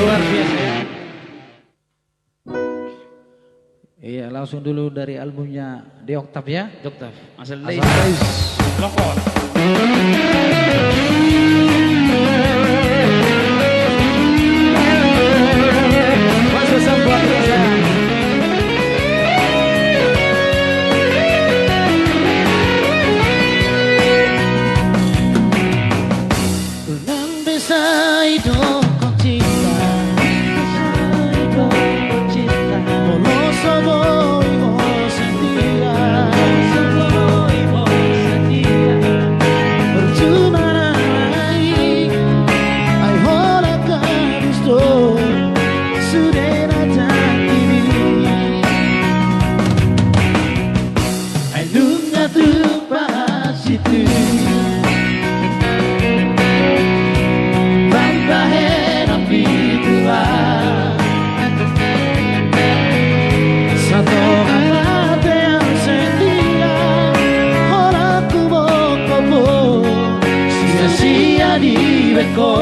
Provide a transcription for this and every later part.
luar biasa. Iya, langsung dulu dari albumnya The Octave ya. The Octave. Asal Asal Lokon. Masuk sampai biasa. Belum bisa hidup kau cinta, walau sebuah setia, percuma lagi, ai ora karusto, sudah datang ini, ai nunca terlupa situ. Satu hati yang setia, orang ku bobo, sia-sia di beko.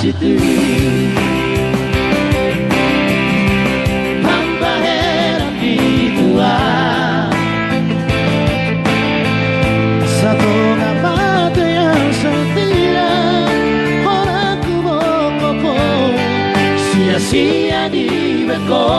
Situ hamba heran itulah satu nama yang setia, orang ku bobo, sia-sia di beko.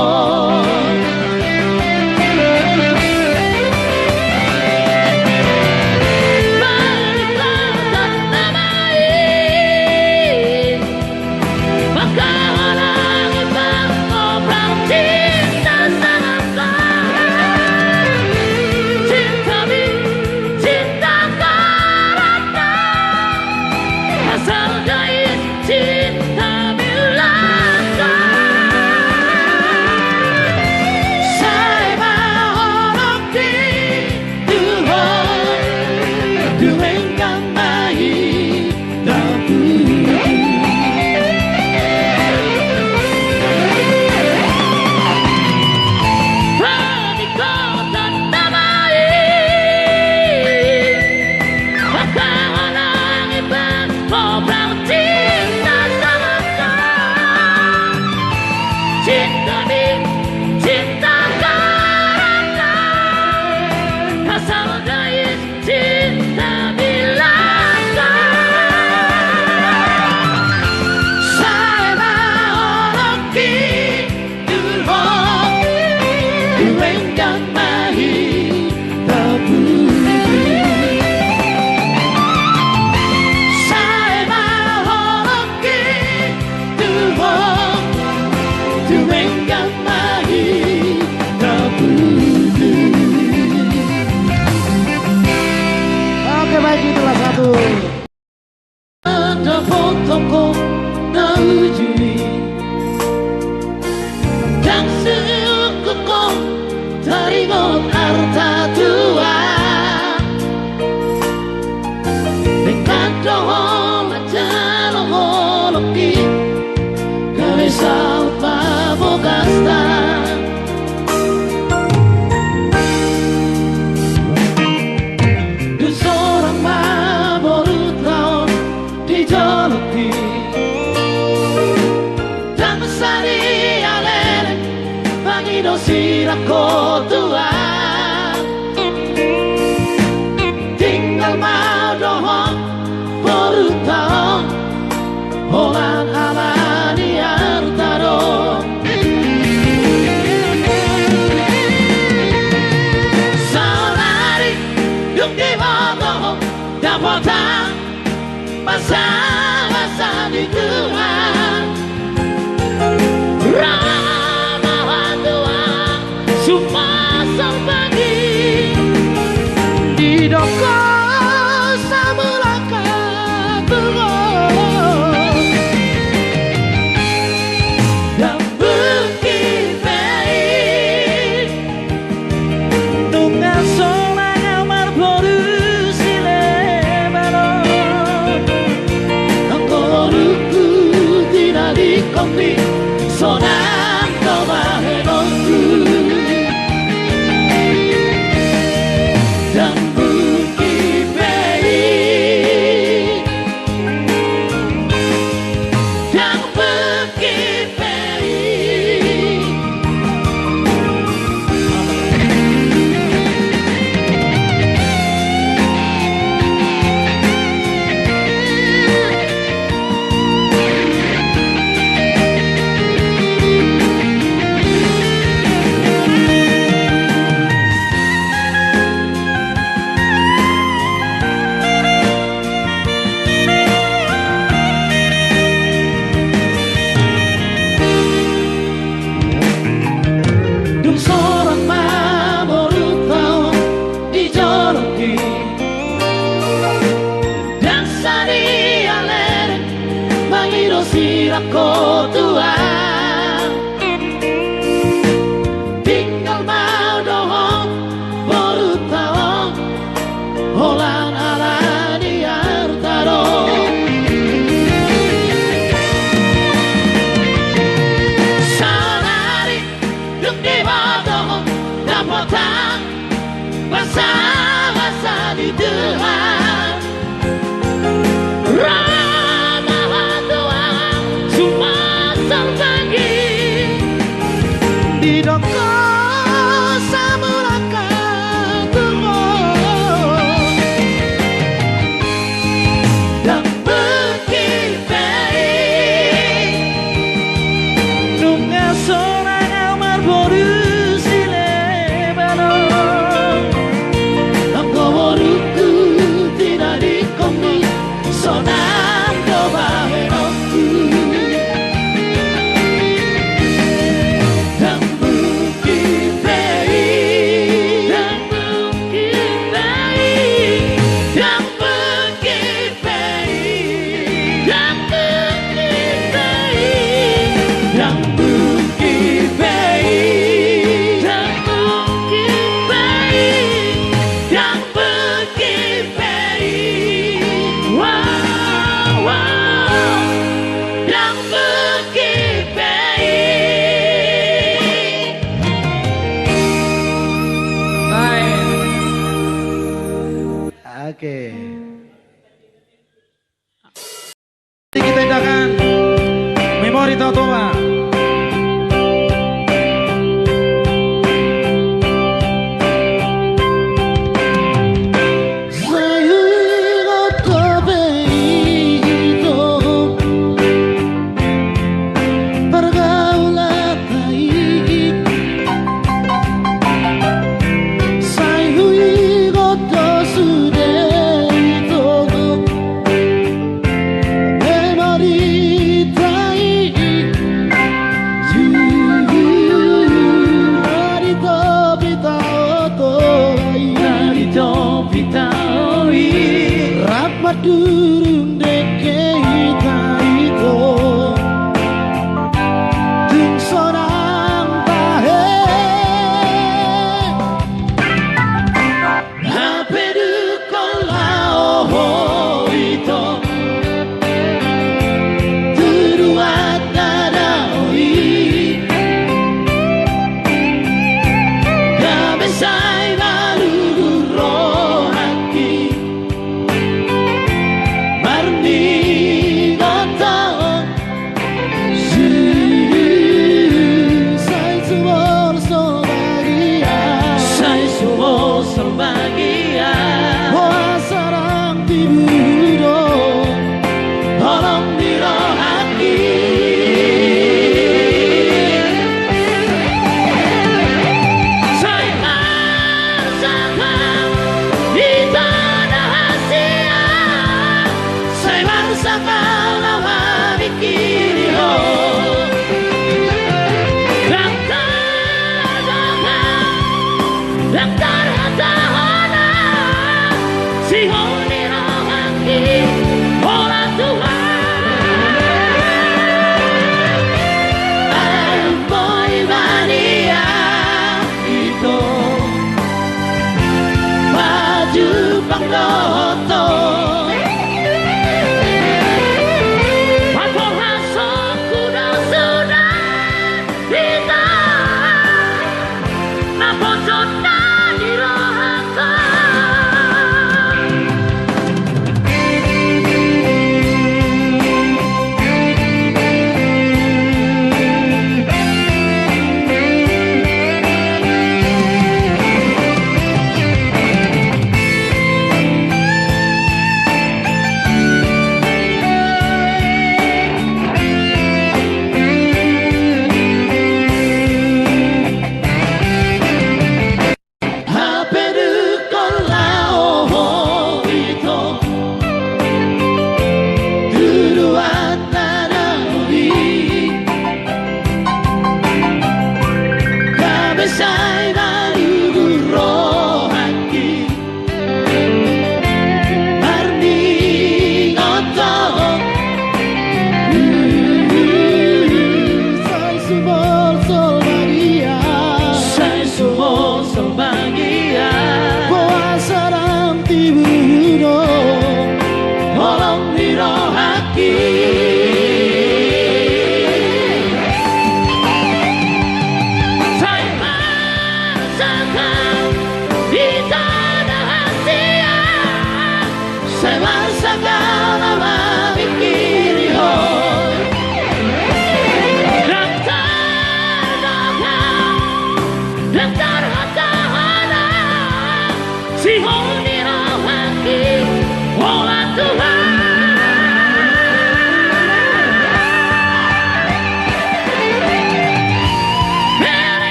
Itulah satu. Ada fotoku naujui dan seukku dari arta tua dengan doa macam holoki kabisa utama gasta. Sira kotua sang pagi di doko samulaka turun dan bukit baik nunga sonang amar boru silebano angkoruku tidak dikomi sonang tobahe nongku dan bukit baik dan bukit baik Dung seorang mah baru tahu dijoloki dan sari alen mangiro sirako tua tinggal mau dohong baru tahu holan ala diar taro sanari dung di bawah dapatang basa-basa di Tuhan ramalan doang cuma sang pagi di doko samulaka turun dan bukit baik nunga sonang amar boru silebano angkoruku tidak dikomi sonang tobahe nongku dan bukit baik dan bukit baik dan bukit baik dan bukit baik dan bukit baik dan bukit baik dan bukit baik wow wow dan bukit baik Baik. Oke. Kita indahkan memori Totoba. Durung deke itu dung sonang tahe hape dukolao itu turuat nadaoi kabesai baru rohaki yang terhadana si honiro haki olah Tuhan Alboy mania itu maju pangdoto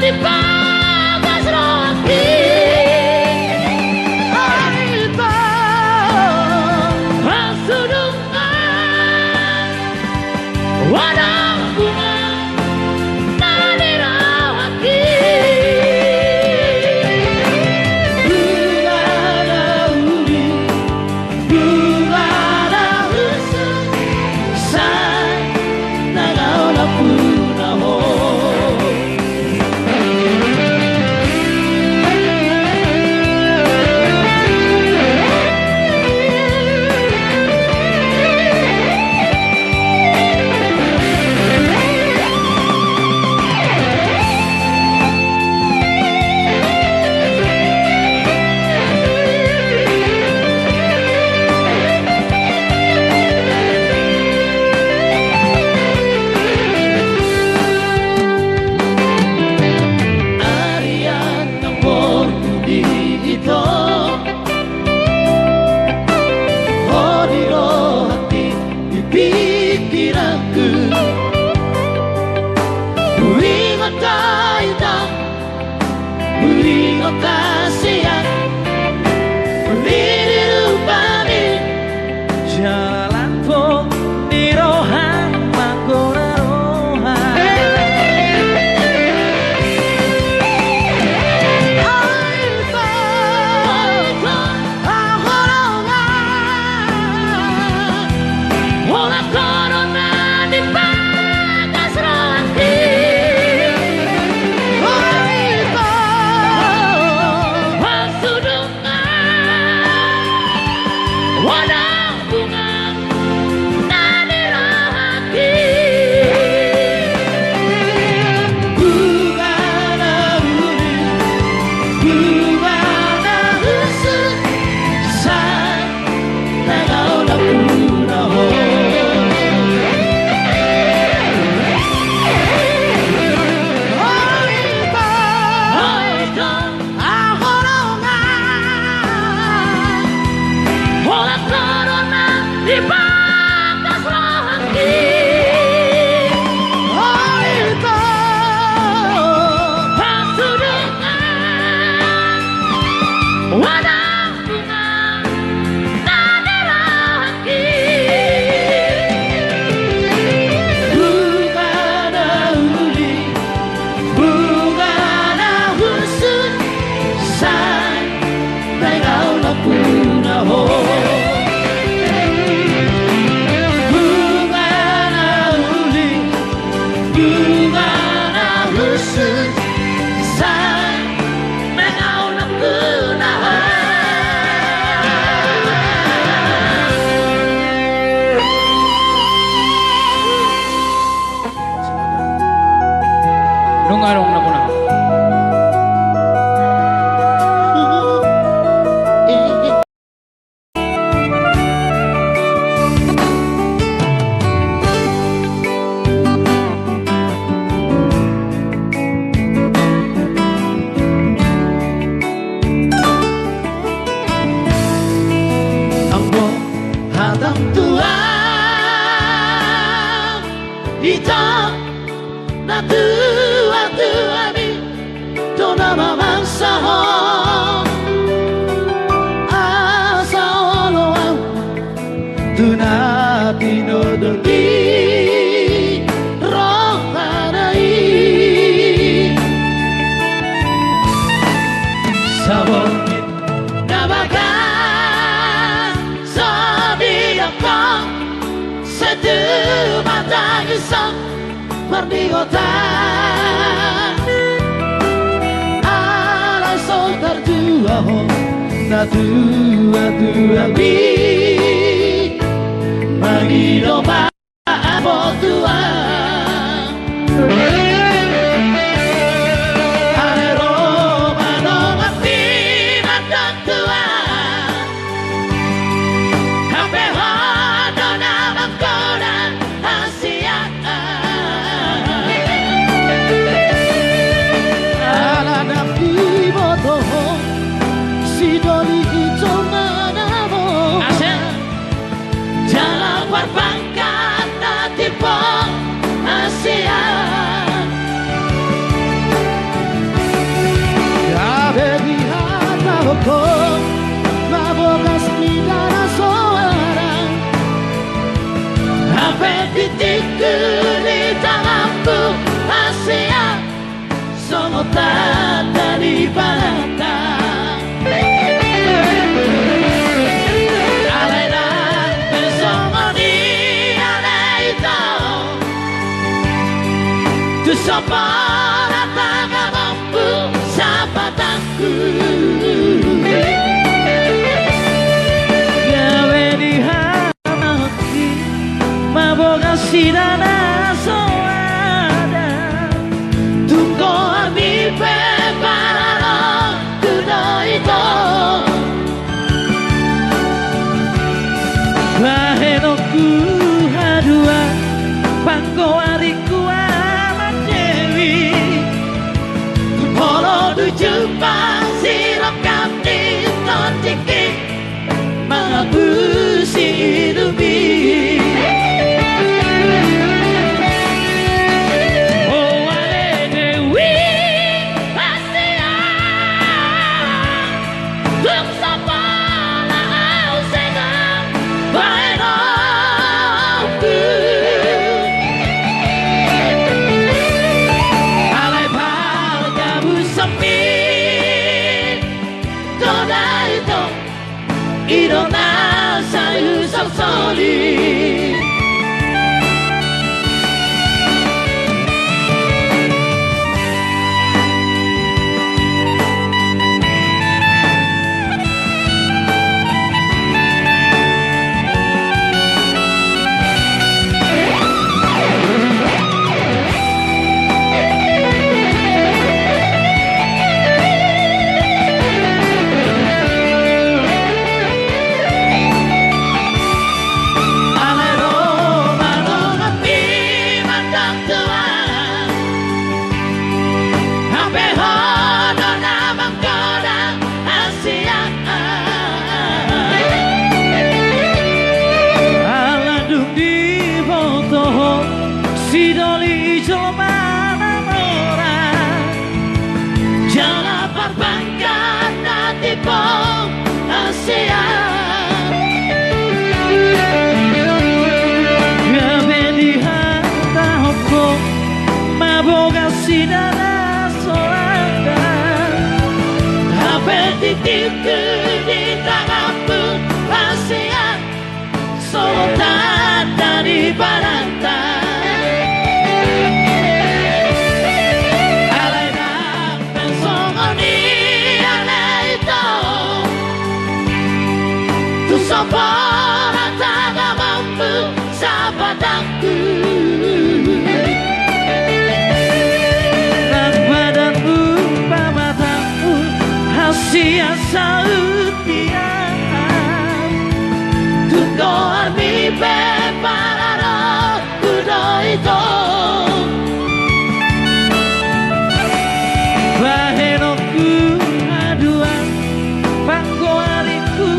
di bagas rohaki. Aita hasudungan wadang bunga nani rohaki. Bunga dauri, bunga dahusu, say nagaula puna mo. Arian ng portudi ito, Hodiro hati ipikiranku. Buingot tayo, buingot kasihan, Lirupami Jalan po di rohan makora rohan. Aita ahorongan, Wala corona di bagas rohaki. Aita hasudungan wadang bunga nani rohaki. Bunga dauri, bunga dahusu, say nagaula puna mo. Aita ahorongan, Wala corona di bagas rohaki. Aita hasudungan wadang bunga nani rohaki. Bunga dauri, bunga dahusu, say nagaula puna mo. Bunga dauri, bunga dahusu, say nagaula puna mo. Nungarong na muna. Ambo hadang tua hitam na tua mi dona mamangsa ho asa oloang tuna pinodoli rohanai sabongit nabakan sabiyakang setu mata isang pernihotan alai soltar dua ho na dua bi magino ma abo tua ale Roma no mati matang tua kape hodo na makona Asia. Ala na pibo to si doli ito manamo. Asia. Jalan perbankan na tipo Asia. parata. Alena pensongo di aleito tu sopora taga mampu sapatanku gawe di hati maboga sidana soada tunggu ami prepararo kudo itu bahenoku hadua pangko ariku anak dewi polo du jepang sirap kapti tondiki mengabusi hidupi oh ale dewi asia tung sapa lang segang baenoku alai pal gabu sepi dona itu irona sayu sasoli Sidoli mana mora Jangan perbankan nanti pong Asia Gabedi hata hoko Maboga sidana solanda Hape titiku di tanganmu Asia Solo tanda di baranta Sopora taga mampu sahabatku Nang badanmu pamatamu Hasia sautian Tunggu armi bepararo kudo itu Bahenoku aduan Pangko ariku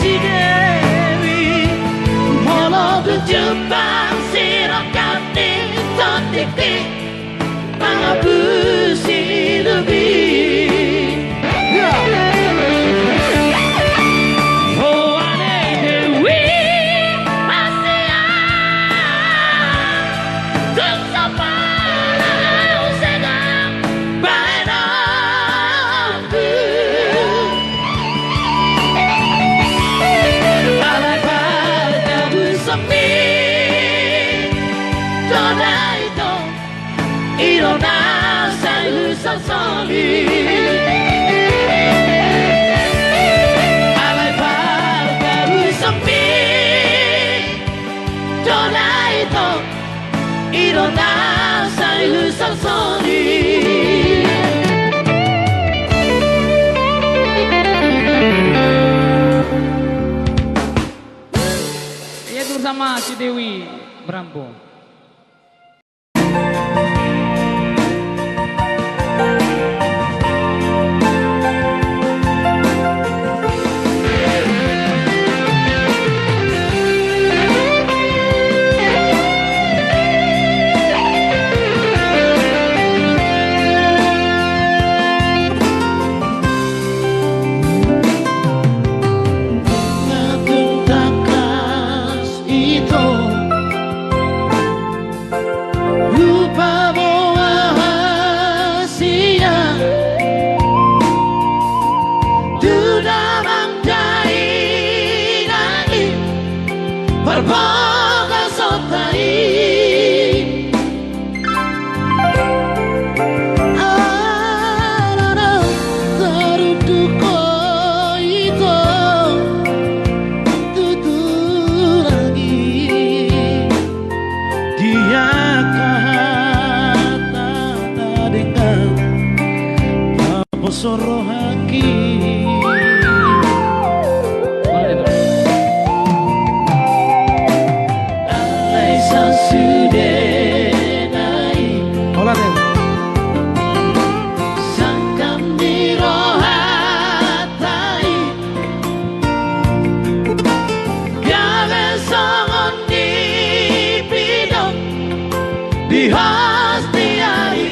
si Dewi Molo du jepang sirokan di tondiki Mengabusi lebih Oh ane Dewi Asia Tung sapa lau segang baenoku Irona sayu sasoli Alai par garu sepi Dona itu Irona sayu sasoli Ya bersama si Dewi Brampo. nakahata dengan tapos rohaki. Alay sa sudenai Hola deh. Sangkam di rohatai Gawe songon di bidang Di hasti hari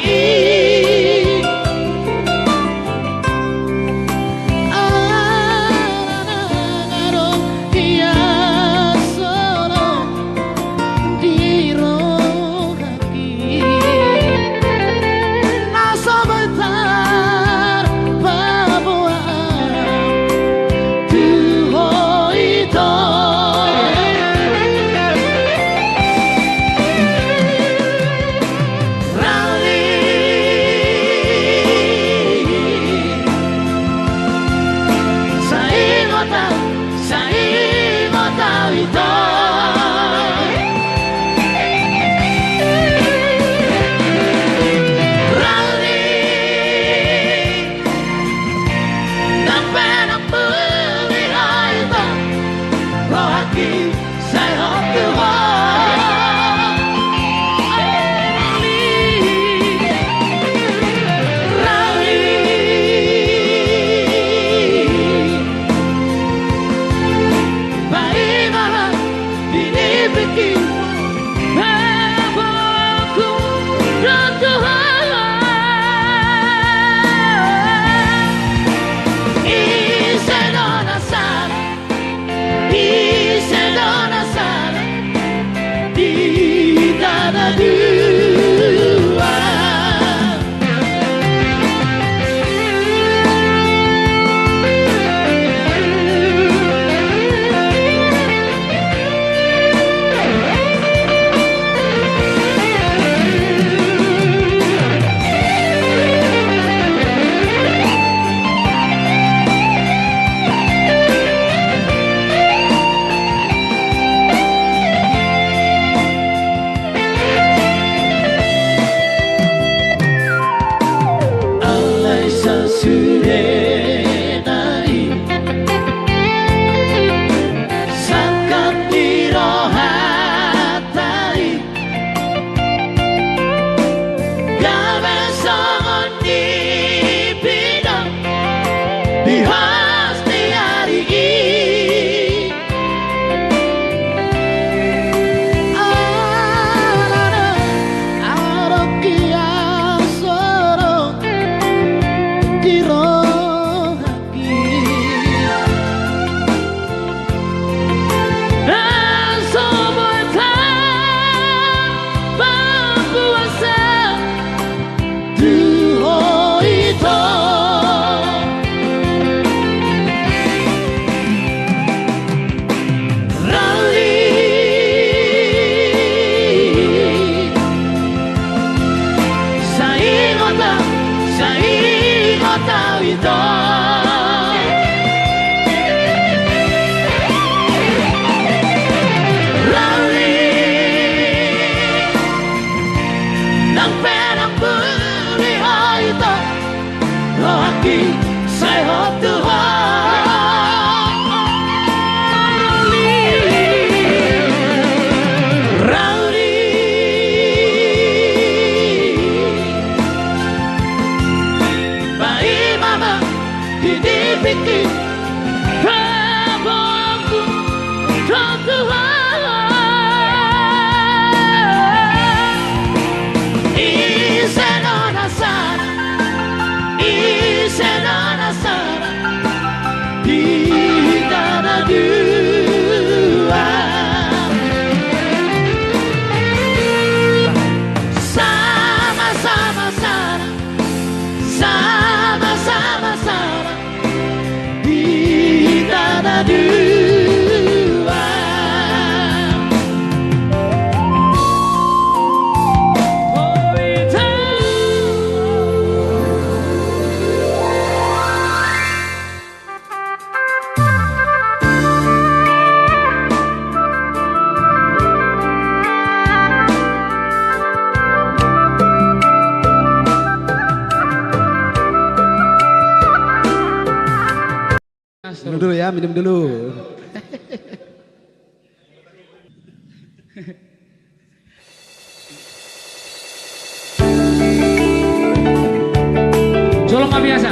Di minum dulu. Jolong nggak biasa.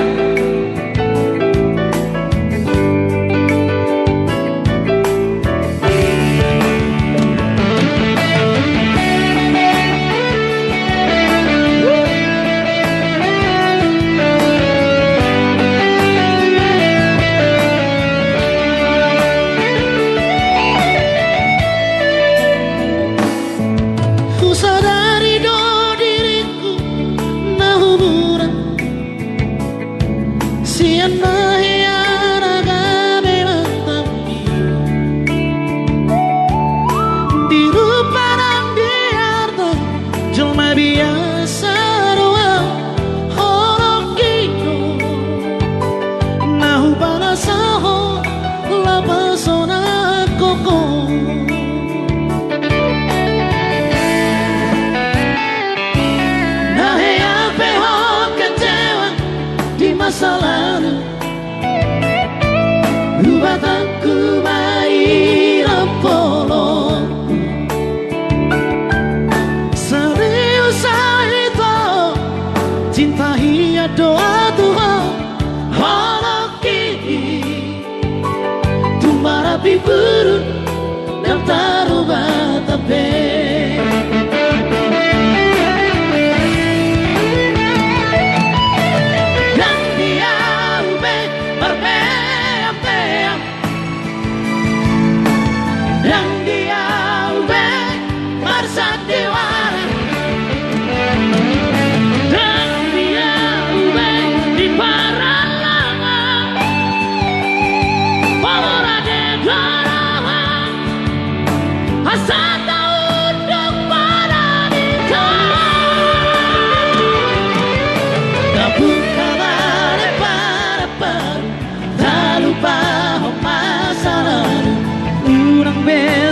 Ku sadari do diriku na humuran sian mahiara gabe mantampi di rupa nang di harta jelma biasa doa horok kino nahu balasaho la persona koko. Masa lalu lubatanku main polo serius itu cinta hia doa Tuhan halak kini tumbar api burun dan taruh batape.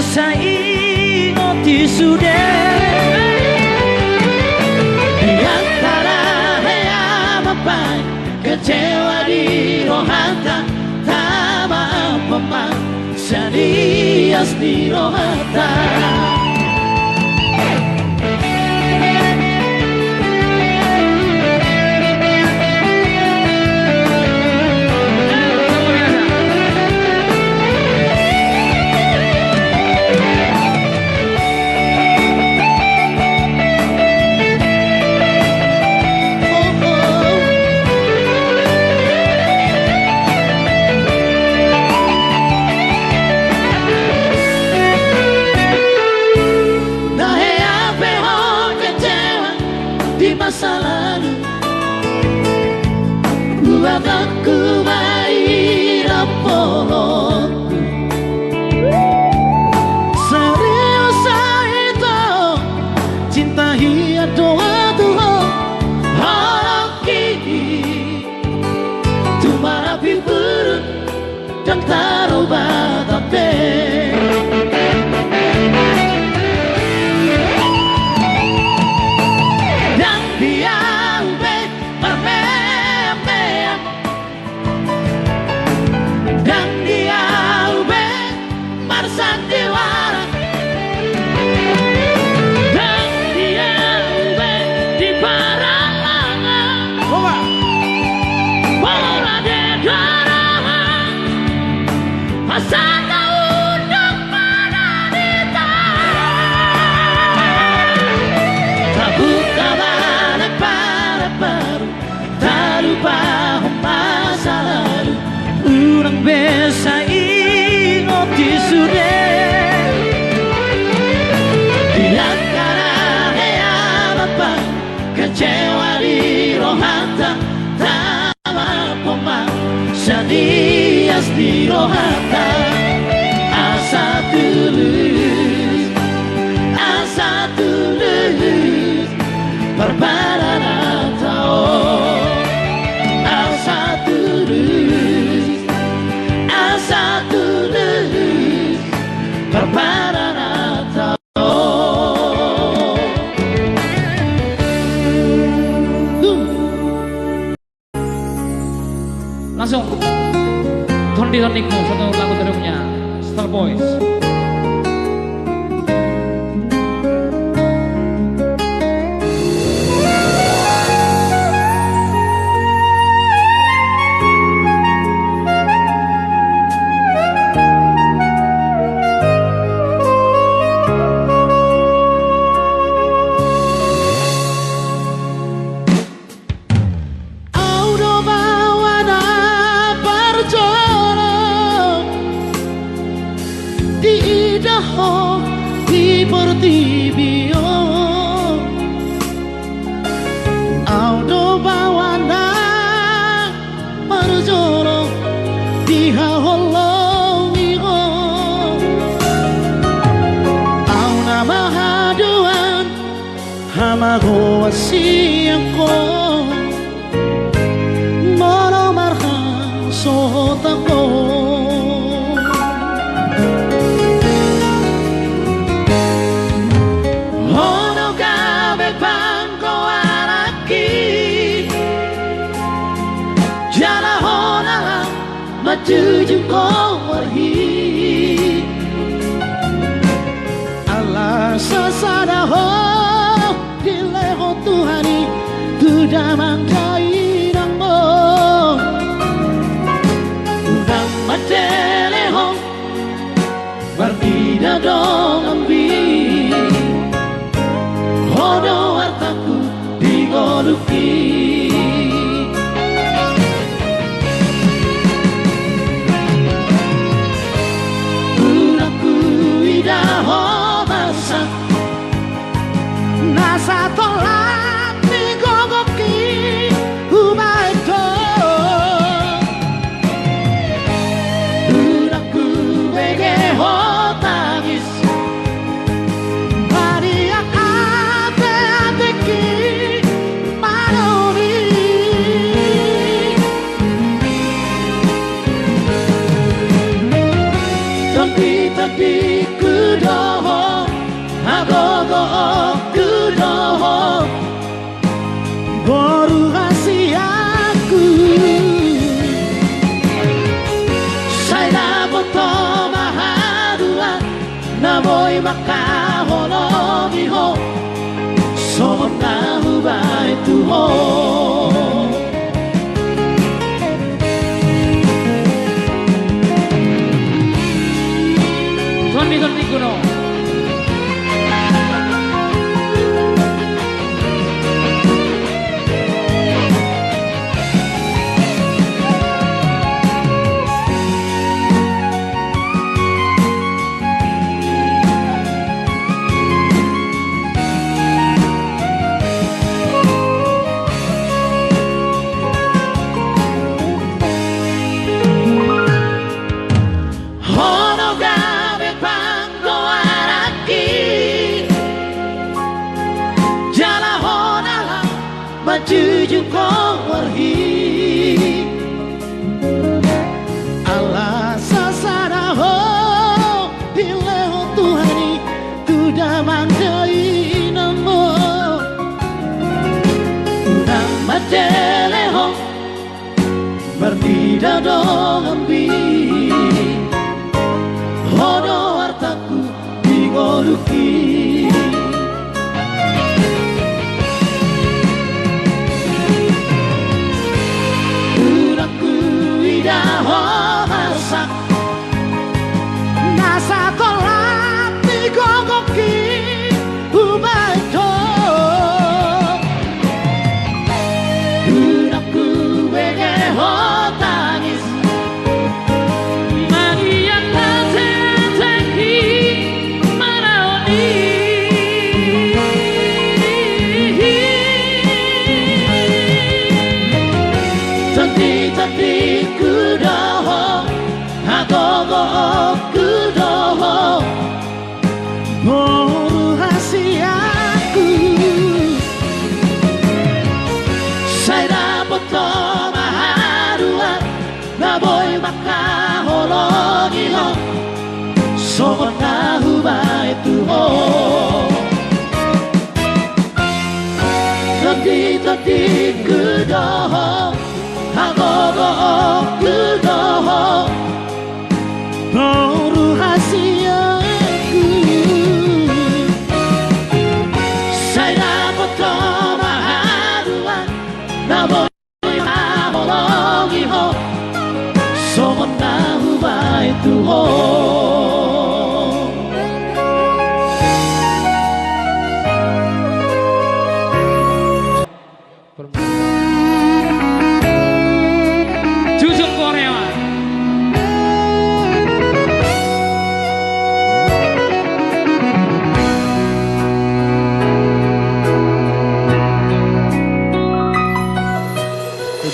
Bisa ingoti sudah di antara yang mempan kecewa di rohata tak mampu serius di rohata. Masa lalu buat aku main polo serius itu cinta hia doa Tuhan halak kini tumbar api burun dan taruh batape. Bisa ingoti sudah di antara yang mempan kecewa di rohata tak mampu serius di rohata asa tulus perbaran atau asa tulus perbaran atau langsung Tuhan Tony Nico, satu lagu terumnya Star Boys. Di Portibio Audo bawana Marjoro Di Haholongigo Auna mahaduan Hamago asiyako Mono marha sotako Tujuh warhi Allah sasada ho dileho Tuhani tu damang kai nangmo udang matele ho berbeda dong ambi hodo wartaku digoluki Nasa tolak ni gogoki ubaito Udaku bege hotagis Maria ate ateki manoni Tapi kudoho agogo Boru hasiaku Saya boto mahadua Namoy makahologi ho Somot na hubay tuho Tony Nico. Tujuh warhi Allah sasada ho dileho Tuhani tu damang dai namo udang matele ho berbeda dong ambi hodo wartaku digoluki Nasa tolak ni gogoki ubaito Udaku bege hotagis Maria kate teki maraoni Tati kudoho agogo kudoho Boru hasiaku Saya boto mahadua Naboy makahologi ho Somot na hubay tuho Tati kudoho agogo kudoho kau rahasiaku. Saya dapat maharuan na boleh mamologi ho somon na hubay tuho. Jusuk Korea.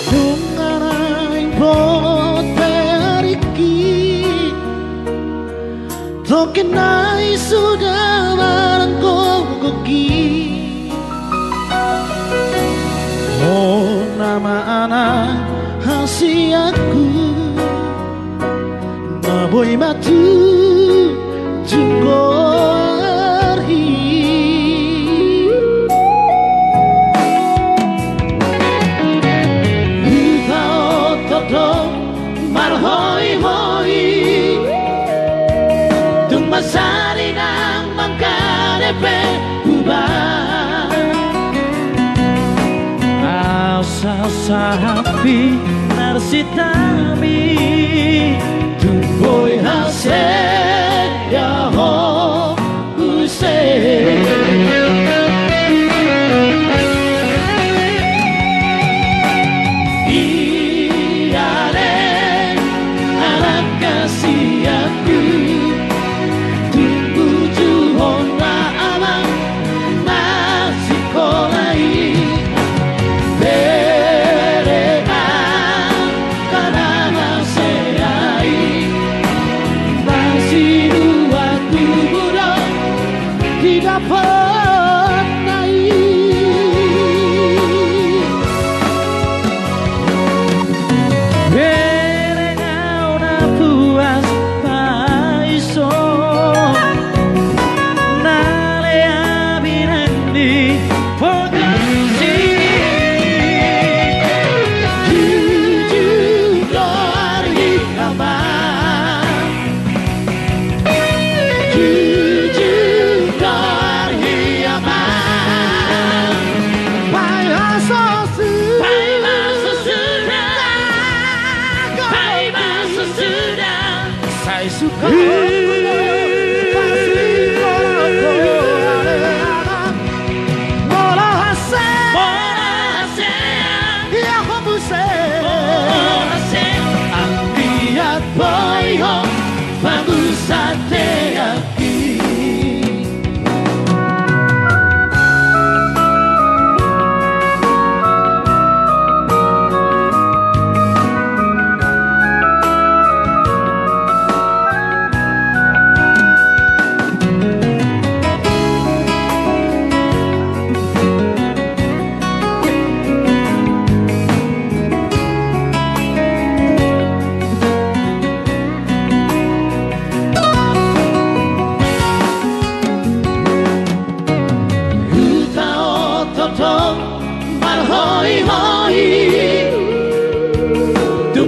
Dungaray bot periki tokenai sudah barangkong koki. Oh nama anak hasiaku na boy matu jungorhi. Utao toto marhoi hoi tung masari ng mangkarepe ubah. Sasapi narsitami Boy hase ya ho use Iare anak kasih aku tunggu juhon na amang masih kolai dapat naik. Berengau na puas paiso nale abinandi pogasi jujur dari kabar jujur dari aman pai hasosu pai masuk sudah sai suka boy ho bagus hati aku.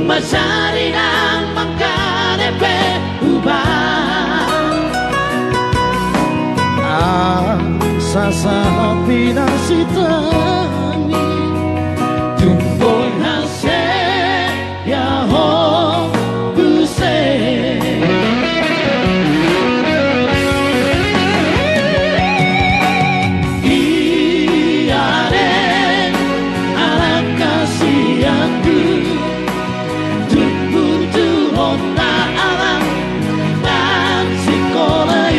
Masari ng mangkarepe ubah sasapi narsitami Tumpoy hase ya ho use Iare anak kasih aku sekolah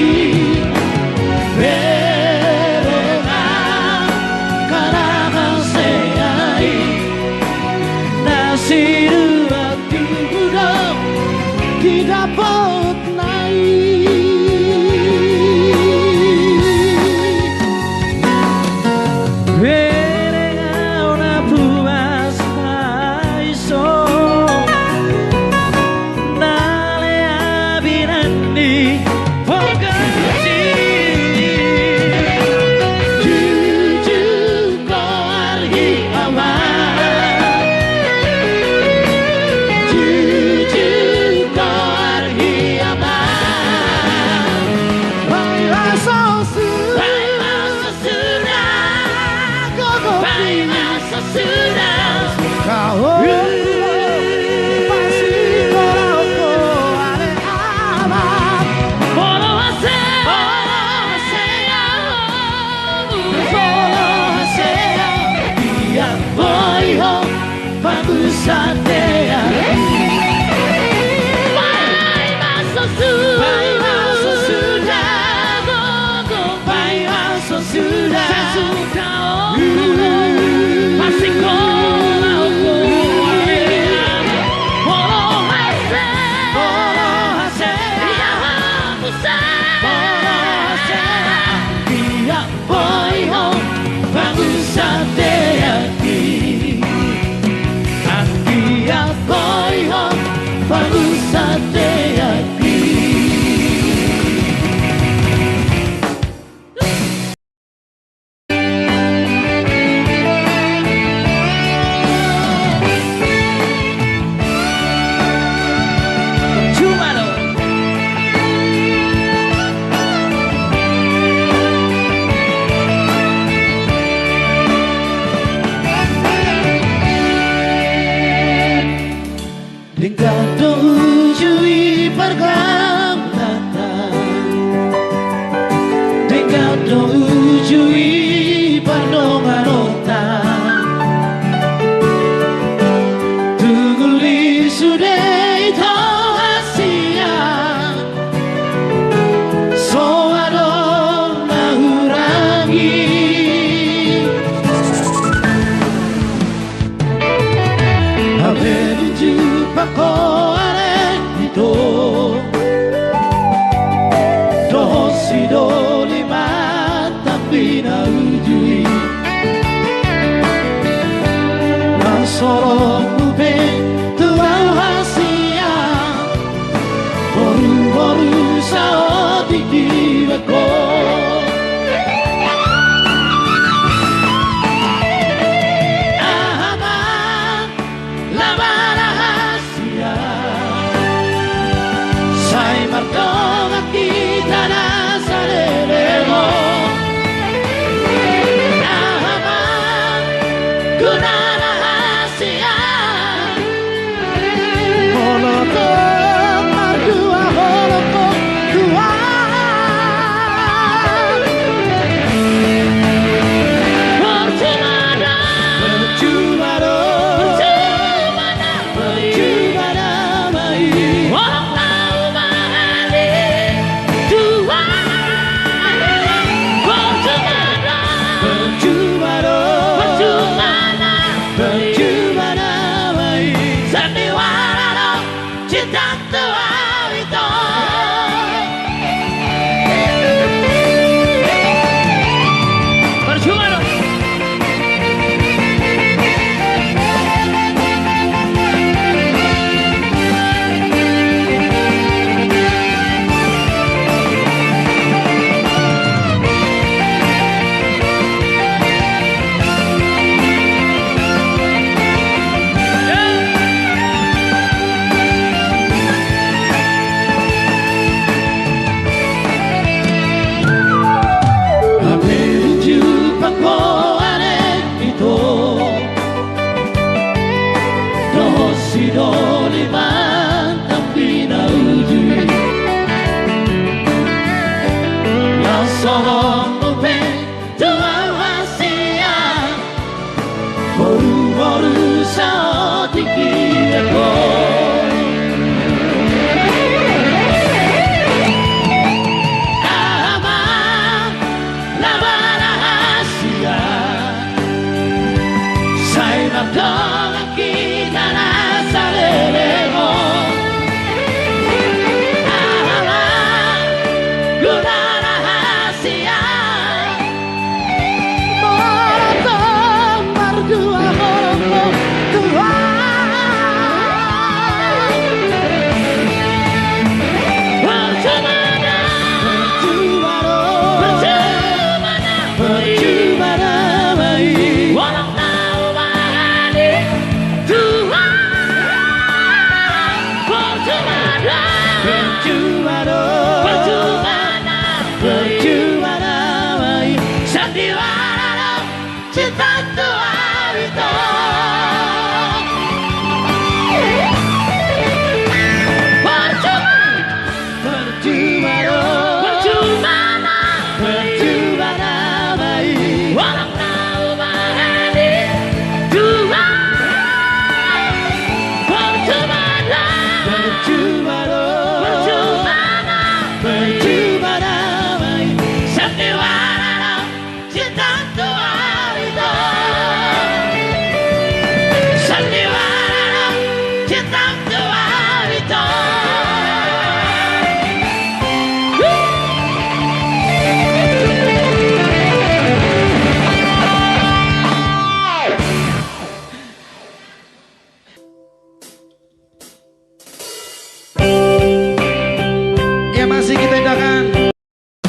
Kadang kita rasa lelemo alah guna rahasia Morotong berdua morotong dua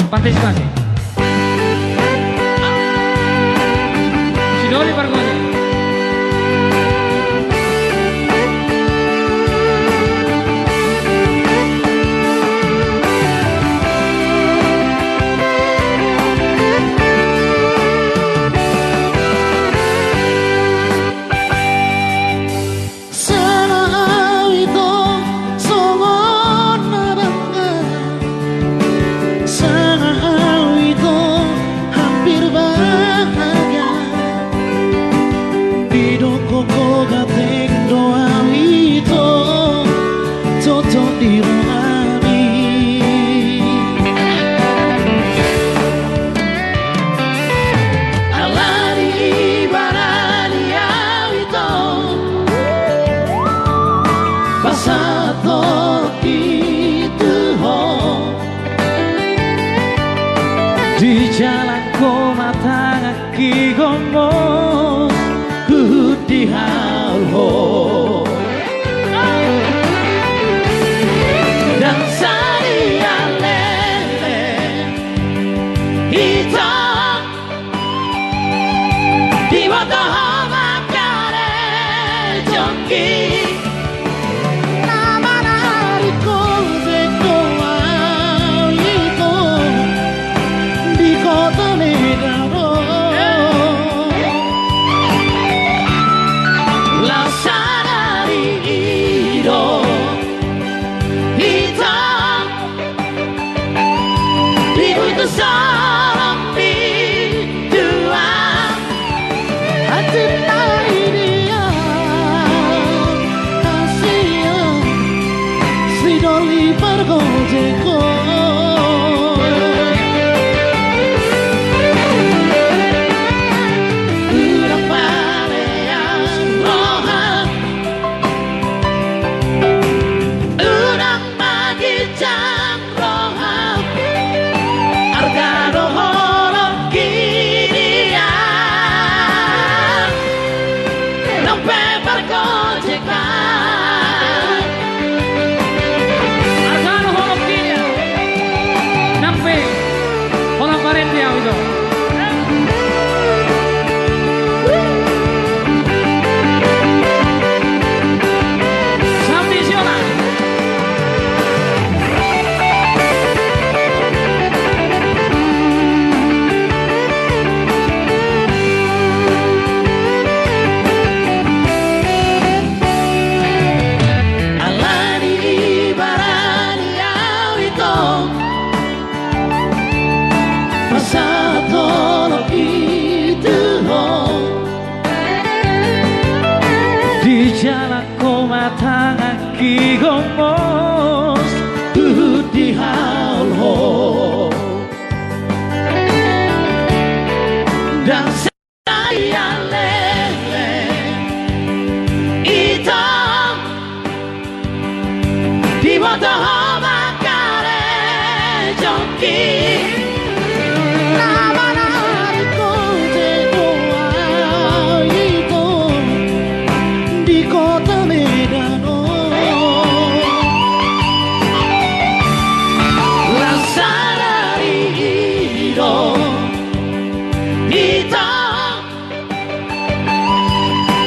partisipasi. Sidoli Pargonya. Di jalan koma tangak ki gomo ku di halho dan saya lele hitam di mata makare jongki di jalan koma tangak ki gomos di halho dan saya lele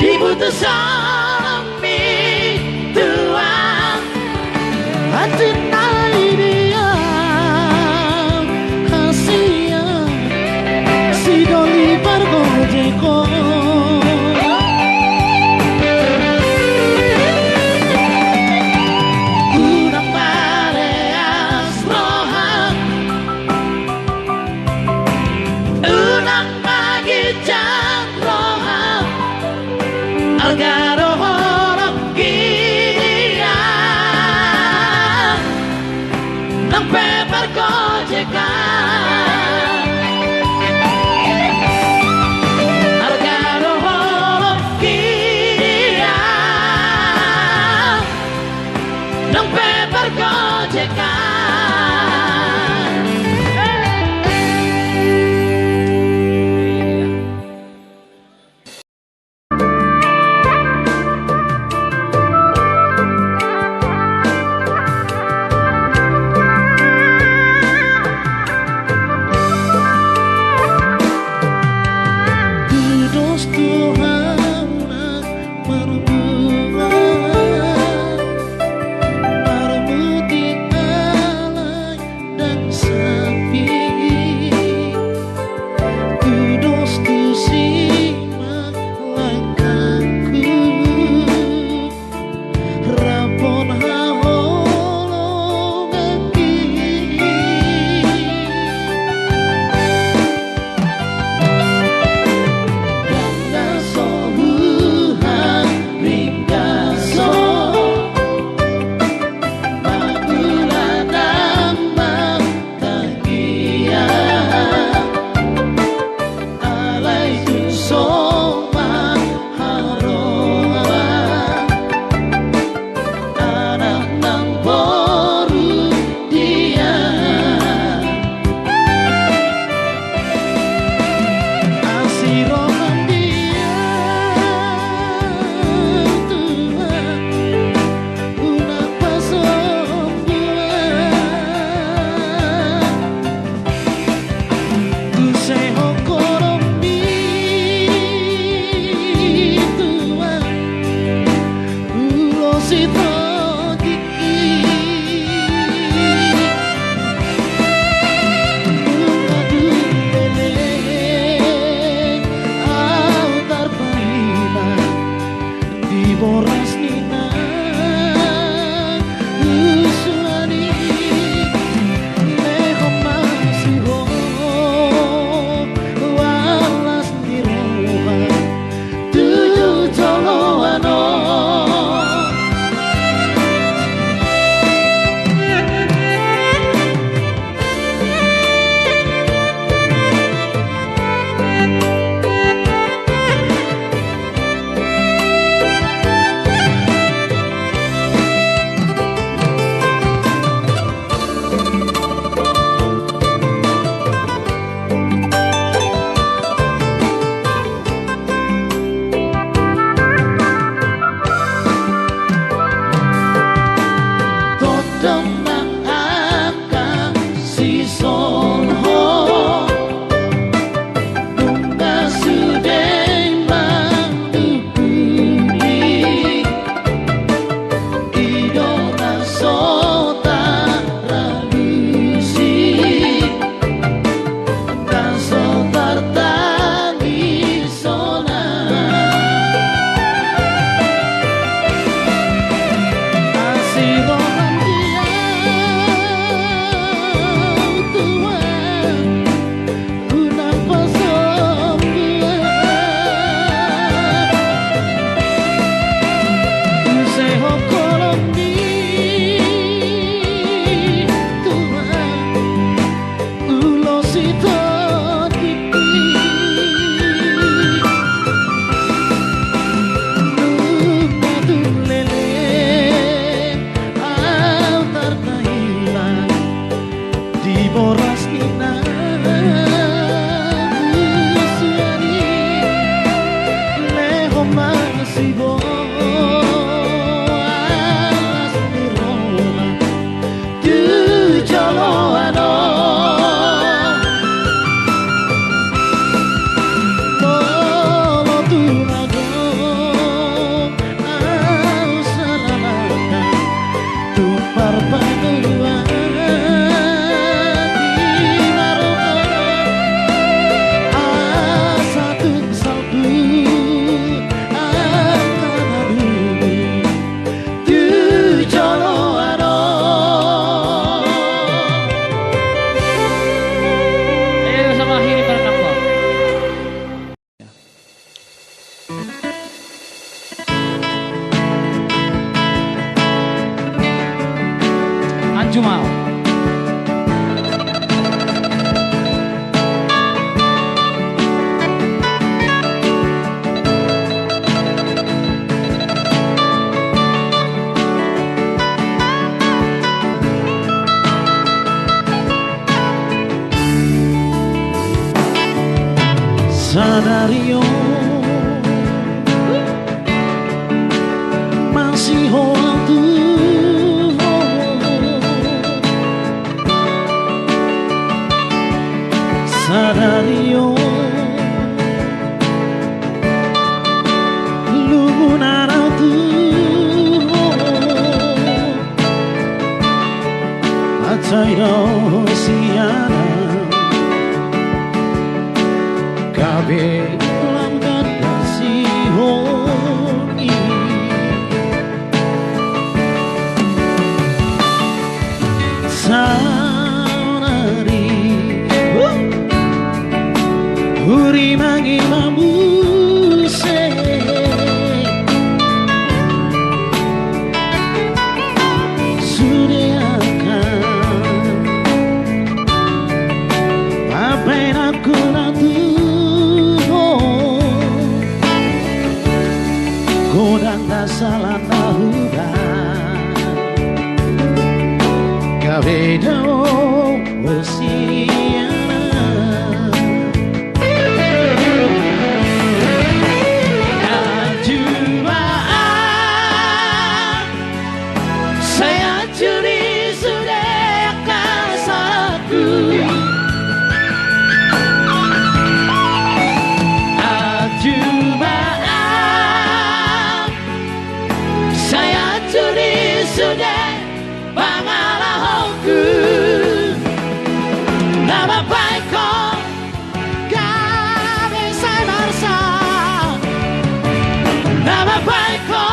diputuskan Tuhan hati dia hasilnya si doli bargojeko unang pareas rohan unang magijan rohan algaro horok kia nang pepar gojekan algaro horok kia nang pepar gojekan. Jumal. Sadario masih waktu Sadario lumunara tu Atairo siana Kabe langgan dasi honi Sanari Huri magi mambuse Sudiakan Apa yang aku nanti Godang salah nahuda Kavedo Osiana Ajumaan Saya curi sudah kasarku Sudah pangalahoku nama baikku kami saya merasa nama baikku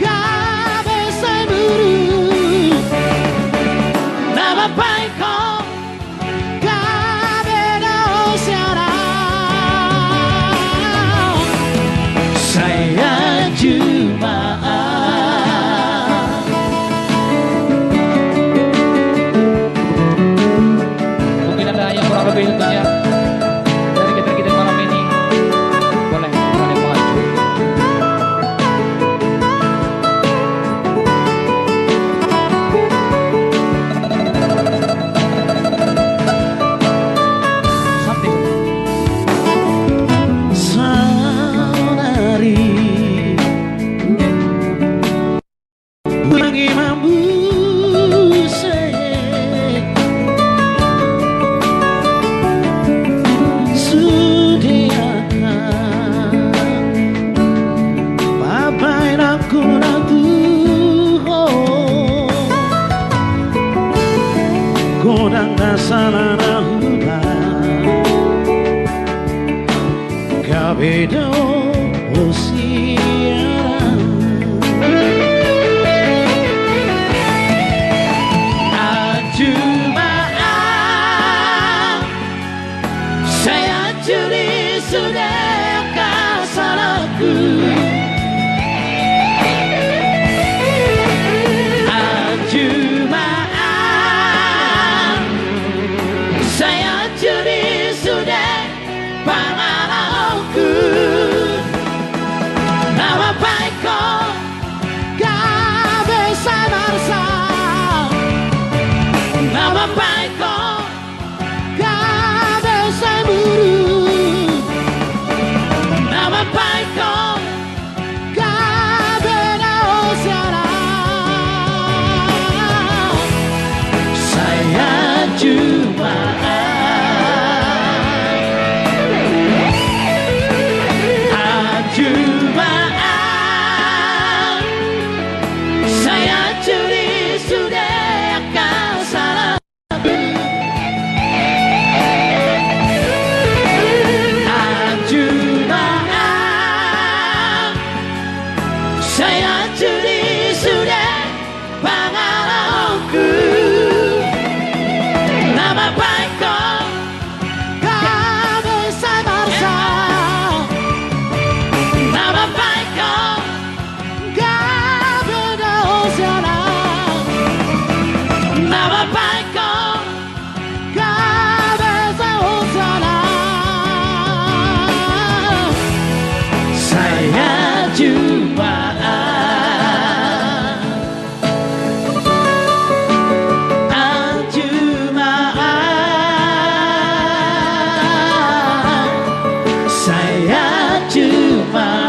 kami saya buru nama baikku kami dah siarang saya cuma lebih tentunya dari kita malam ini boleh maju. Something. Sanari Bagi mambuse Godang salah nahuda Kabedo Osiana Ajumaan Saya curi sudah kasarku Saya curi sudah pangalahoku nama terima.